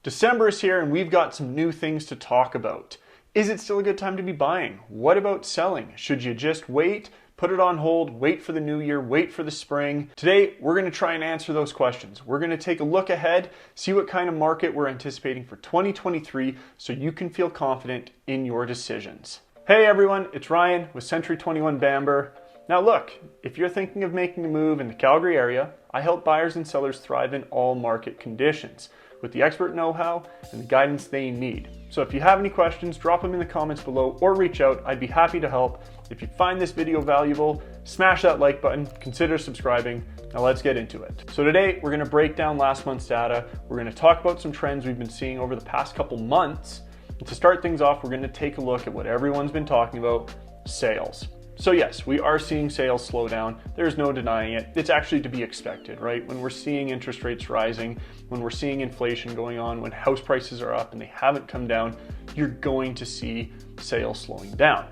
December is here and we've got some new things to talk about. Is it still a good time to be buying? What about selling? Should you just wait, put it on hold, wait for the new year, wait for the spring? Today, we're going to try and answer those questions. We're going to take a look ahead, see what kind of market we're anticipating for 2023 so you can feel confident in your decisions. Hey everyone, it's Ryan with Century 21 Bamber. Now look, if you're thinking of making a move in the Calgary area, I help buyers and sellers thrive in all market conditions with the expert know-how and the guidance they need. So if you have any questions, drop them in the comments below or reach out. I'd be happy to help. If you find this video valuable, smash that like button, consider subscribing. Now let's get into it. So today we're gonna break down last month's data. We're gonna talk about some trends we've been seeing over the past couple months. And to start things off, we're gonna take a look at what everyone's been talking about, sales. So yes, we are seeing sales slow down. There's no denying it. It's actually to be expected, right? When we're seeing interest rates rising, when we're seeing inflation going on, when house prices are up and they haven't come down, you're going to see sales slowing down.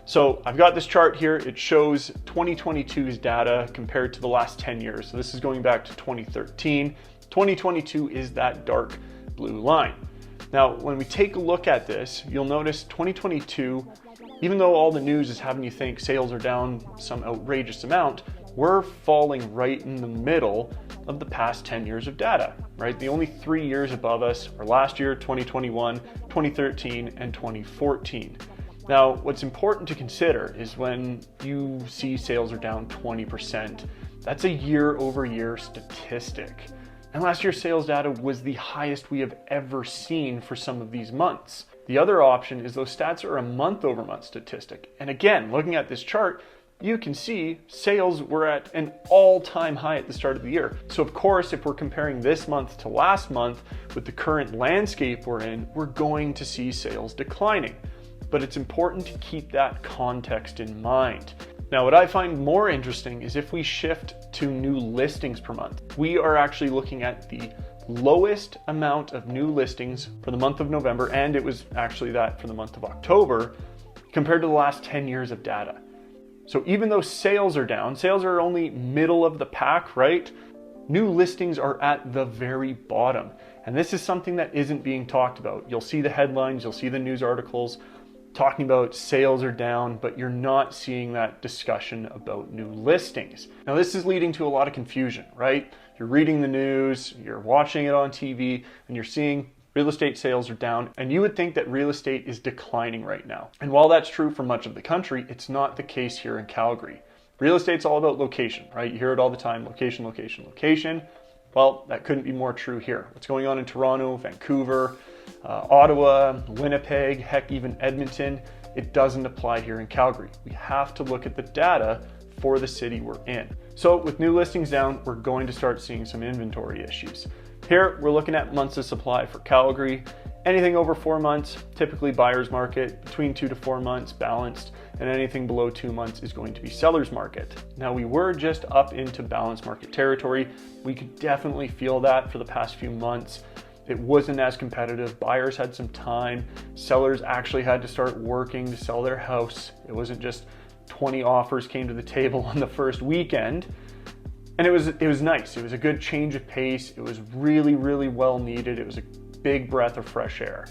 So I've got this chart here. It shows 2022's data compared to the last 10 years. So this is going back to 2013. 2022 is that dark blue line. Now, when we take a look at this, you'll notice 2022, even though all the news is having you think sales are down some outrageous amount, we're falling right in the middle of the past 10 years of data, right? The only 3 years above us are last year, 2021, 2013, and 2014. Now, what's important to consider is when you see sales are down 20%, that's a year-over-year statistic. And last year's sales data was the highest we have ever seen for some of these months. The other option is those stats are a month-over-month statistic. And again, looking at this chart, you can see sales were at an all-time high at the start of the year. So of course, if we're comparing this month to last month with the current landscape we're in, we're going to see sales declining. But it's important to keep that context in mind. Now, what I find more interesting is if we shift to new listings per month. We are actually looking at the lowest amount of new listings for the month of November, and it was actually that for the month of October, compared to the last 10 years of data. So even though sales are down, sales are only middle of the pack, right? New listings are at the very bottom. And this is something that isn't being talked about. You'll see the headlines, you'll see the news articles talking about sales are down, but you're not seeing that discussion about new listings. Now this is leading to a lot of confusion, right? You're reading the news, you're watching it on TV, and you're seeing real estate sales are down, and you would think that real estate is declining right now. And while that's true for much of the country, it's not the case here in Calgary. Real estate's all about location, right? You hear it all the time, location, location, location. Well, that couldn't be more true here. What's going on in Toronto, Vancouver, Ottawa, Winnipeg, heck, even Edmonton, it doesn't apply here in Calgary. We have to look at the data for the city we're in. So with new listings down, we're going to start seeing some inventory issues. Here, we're looking at months of supply for Calgary. Anything over 4 months, typically buyer's market, between 2 to 4 months, balanced, and anything below 2 months is going to be seller's market. Now, we were just up into balanced market territory. We could definitely feel that for the past few months. It wasn't as competitive. Buyers had some time. Sellers actually had to start working to sell their house. It wasn't just 20 offers came to the table on the first weekend. And it was nice. It was a good change of pace. It was really, really well needed. It was a big breath of fresh air.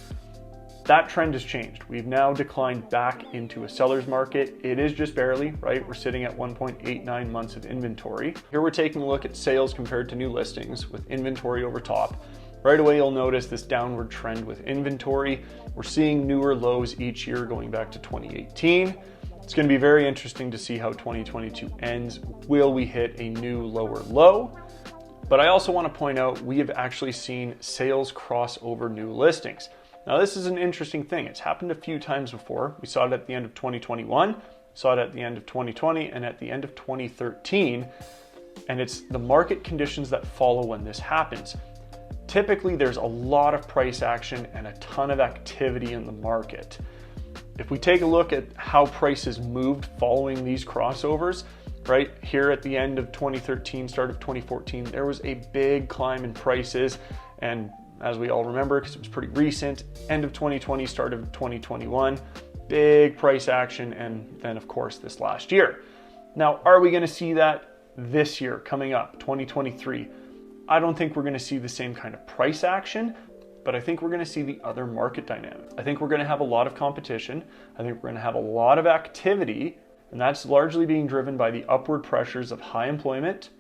That trend has changed. We've now declined back into a seller's market. It is just barely, right? We're sitting at 1.89 months of inventory. Here we're taking a look at sales compared to new listings with inventory over top. Right away, you'll notice this downward trend with inventory. We're seeing newer lows each year going back to 2018. It's going to be very interesting to see how 2022 ends. Will we hit a new lower low? But I also want to point out we have actually seen sales cross over new listings. Now, this is an interesting thing. It's happened a few times before. We saw it at the end of 2021, saw it at the end of 2020, and at the end of 2013. And it's the market conditions that follow when this happens. Typically, there's a lot of price action and a ton of activity in the market. If we take a look at how prices moved following these crossovers, right here at the end of 2013, start of 2014, there was a big climb in prices. And as we all remember, because it was pretty recent, end of 2020, start of 2021, big price action. And then of course, this last year. Now, are we going to see that this year coming up, 2023? I don't think we're going to see the same kind of price action, but I think we're going to see the other market dynamic. I think we're going to have a lot of competition. I think we're going to have a lot of activity, and that's largely being driven by the upward pressures of high employment,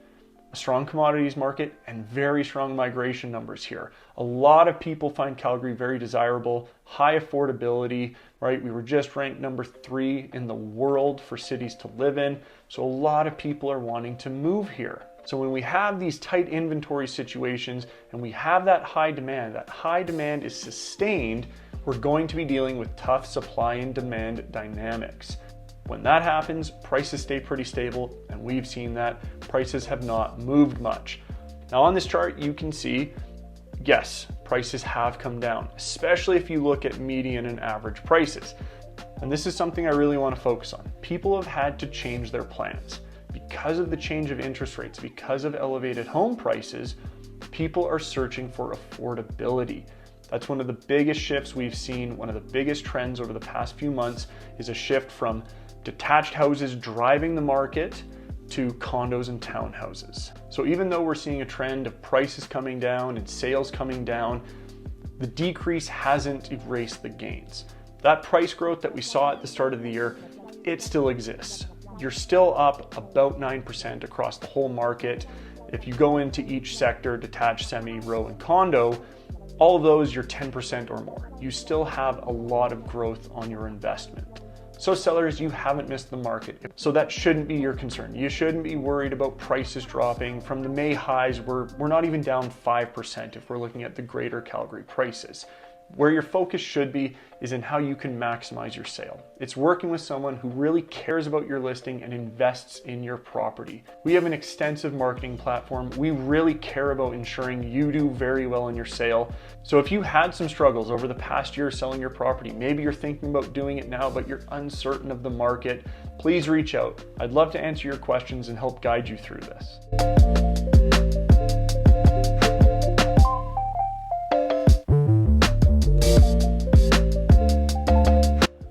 a strong commodities market, and very strong migration numbers here. A lot of people find Calgary very desirable, high affordability, right? We were just ranked number 3 in the world for cities to live in. So a lot of people are wanting to move here. So when we have these tight inventory situations and we have that high demand is sustained, we're going to be dealing with tough supply and demand dynamics. When that happens, prices stay pretty stable, and we've seen that. Prices have not moved much. Now on this chart, you can see, yes, prices have come down, especially if you look at median and average prices. And this is something I really want to focus on. People have had to change their plans. Because of the change of interest rates, because of elevated home prices, people are searching for affordability. That's one of the biggest shifts we've seen. One of the biggest trends over the past few months is a shift from detached houses driving the market to condos and townhouses. So even though we're seeing a trend of prices coming down and sales coming down, the decrease hasn't erased the gains. That price growth that we saw at the start of the year, it still exists. You're still up about 9% across the whole market. If you go into each sector, detached, semi, row, and condo, all of those, you're 10% or more. You still have a lot of growth on your investment. So sellers, you haven't missed the market. So that shouldn't be your concern. You shouldn't be worried about prices dropping. From the May highs, we're not even down 5% if we're looking at the greater Calgary prices. Where your focus should be is in how you can maximize your sale. It's working with someone who really cares about your listing and invests in your property. We have an extensive marketing platform. We really care about ensuring you do very well in your sale. So if you had some struggles over the past year selling your property, maybe you're thinking about doing it now, but you're uncertain of the market, please reach out. I'd love to answer your questions and help guide you through this.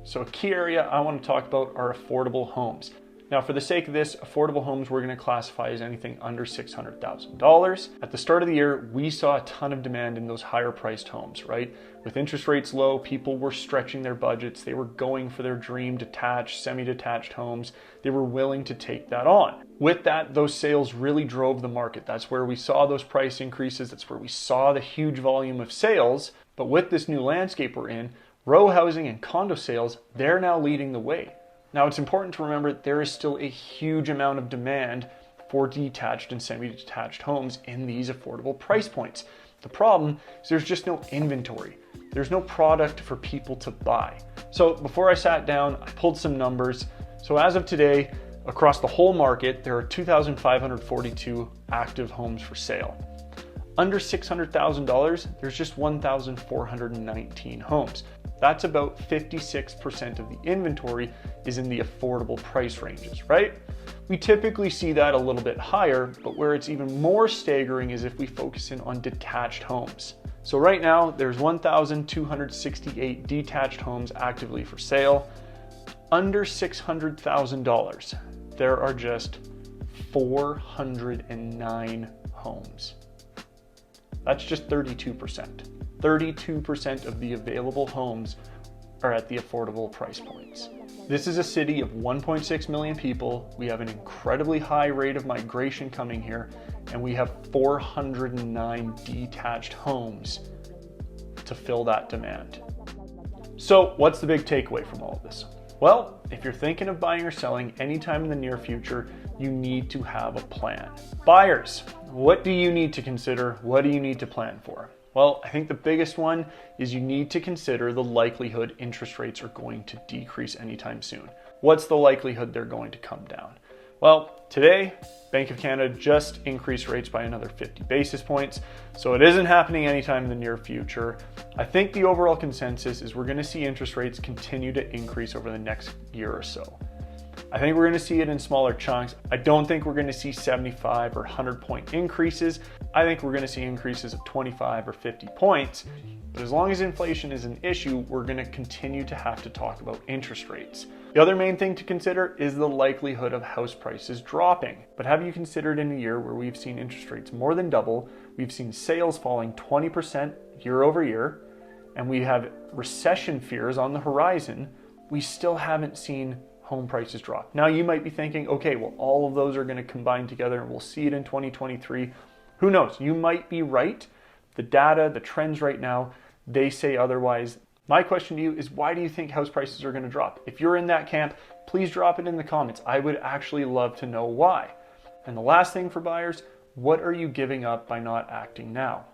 So a key area I want to talk about are affordable homes. Now, for the sake of this, affordable homes we're going to classify as anything under $600,000. At the start of the year, we saw a ton of demand in those higher priced homes, right? With interest rates low, people were stretching their budgets. They were going for their dream detached, semi-detached homes. They were willing to take that on. With that, those sales really drove the market. That's where we saw those price increases. That's where we saw the huge volume of sales. But with this new landscape we're in, row housing and condo sales, they're now leading the way. Now, it's important to remember there is still a huge amount of demand for detached and semi-detached homes in these affordable price points. The problem is there's just no inventory. There's no product for people to buy. So before I sat down, I pulled some numbers. So as of today, across the whole market, there are 2,542 active homes for sale. Under $600,000, there's just 1,419 homes. That's about 56% of the inventory is in the affordable price ranges, right? We typically see that a little bit higher, but where it's even more staggering is if we focus in on detached homes. So right now, there's 1,268 detached homes actively for sale. Under $600,000, there are just 409 homes. That's just 32%. 32% of the available homes are at the affordable price points. This is a city of 1.6 million people. We have an incredibly high rate of migration coming here, and we have 409 detached homes to fill that demand. So what's the big takeaway from all of this? Well, if you're thinking of buying or selling anytime in the near future, you need to have a plan. Buyers, what do you need to consider? What do you need to plan for? Well, I think the biggest one is you need to consider the likelihood interest rates are going to decrease anytime soon. What's the likelihood they're going to come down? Well, today, Bank of Canada just increased rates by another 50 basis points, so it isn't happening anytime in the near future. I think the overall consensus is we're going to see interest rates continue to increase over the next year or so. I think we're going to see it in smaller chunks. I don't think we're going to see 75 or 100-point increases. I think we're going to see increases of 25 or 50 points. But as long as inflation is an issue, we're going to continue to have to talk about interest rates. The other main thing to consider is the likelihood of house prices dropping. But have you considered in a year where we've seen interest rates more than double, we've seen sales falling 20% year over year, and we have recession fears on the horizon, we still haven't seen home prices drop. Now you might be thinking, okay, well, all of those are going to combine together and we'll see it in 2023. Who knows? You might be right. The data, the trends right now, they say otherwise. My question to you is, why do you think house prices are going to drop? If you're in that camp, please drop it in the comments. I would actually love to know why. And the last thing for buyers, what are you giving up by not acting now?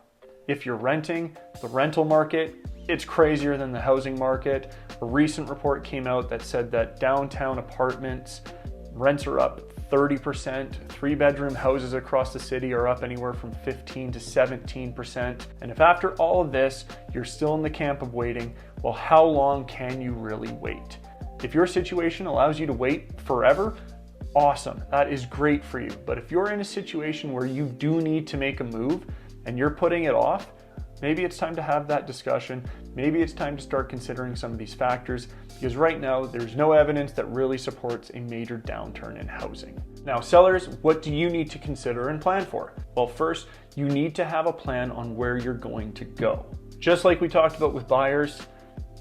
If you're renting, the rental market, it's crazier than the housing market. A recent report came out that said that downtown apartments, rents are up 30%. 3-bedroom houses across the city are up anywhere from 15 to 17%. And if after all of this, you're still in the camp of waiting, well, how long can you really wait? If your situation allows you to wait forever, awesome, that is great for you. But if you're in a situation where you do need to make a move and you're putting it off, maybe it's time to have that discussion. Maybe it's time to start considering some of these factors, because right now there's no evidence that really supports a major downturn in housing. Now, sellers, what do you need to consider and plan for? Well, first, you need to have a plan on where you're going to go. Just like we talked about with buyers,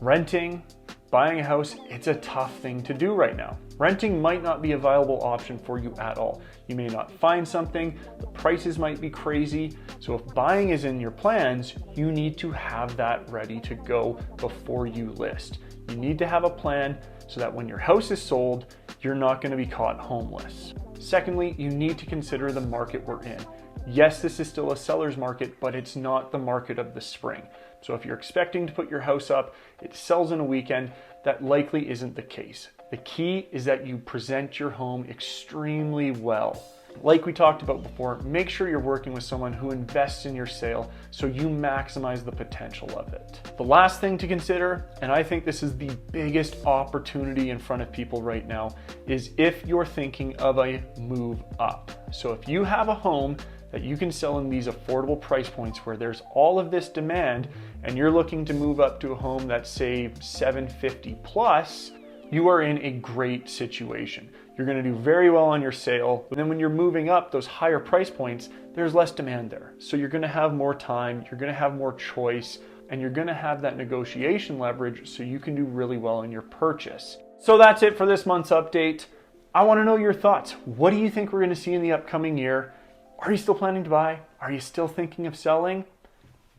renting, buying a house, it's a tough thing to do right now. Renting might not be a viable option for you at all. You may not find something, the prices might be crazy. So if buying is in your plans, you need to have that ready to go before you list. You need to have a plan so that when your house is sold, you're not going to be caught homeless. Secondly, you need to consider the market we're in. Yes, this is still a seller's market, but it's not the market of the spring. So if you're expecting to put your house up, it sells in a weekend, that likely isn't the case. The key is that you present your home extremely well. Like we talked about before, make sure you're working with someone who invests in your sale so you maximize the potential of it. The last thing to consider, and I think this is the biggest opportunity in front of people right now, is if you're thinking of a move up. So if you have a home that you can sell in these affordable price points where there's all of this demand and you're looking to move up to a home that's say $750 plus, you are in a great situation. You're going to do very well on your sale. But then when you're moving up those higher price points, there's less demand there. So you're going to have more time, you're going to have more choice, and you're going to have that negotiation leverage so you can do really well in your purchase. So that's it for this month's update. I want to know your thoughts. What do you think we're going to see in the upcoming year? Are you still planning to buy? Are you still thinking of selling?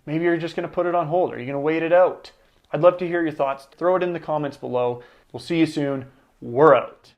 Maybe you're just going to put it on hold. Are you going to wait it out? I'd love to hear your thoughts. Throw it in the comments below. We'll see you soon. We're out.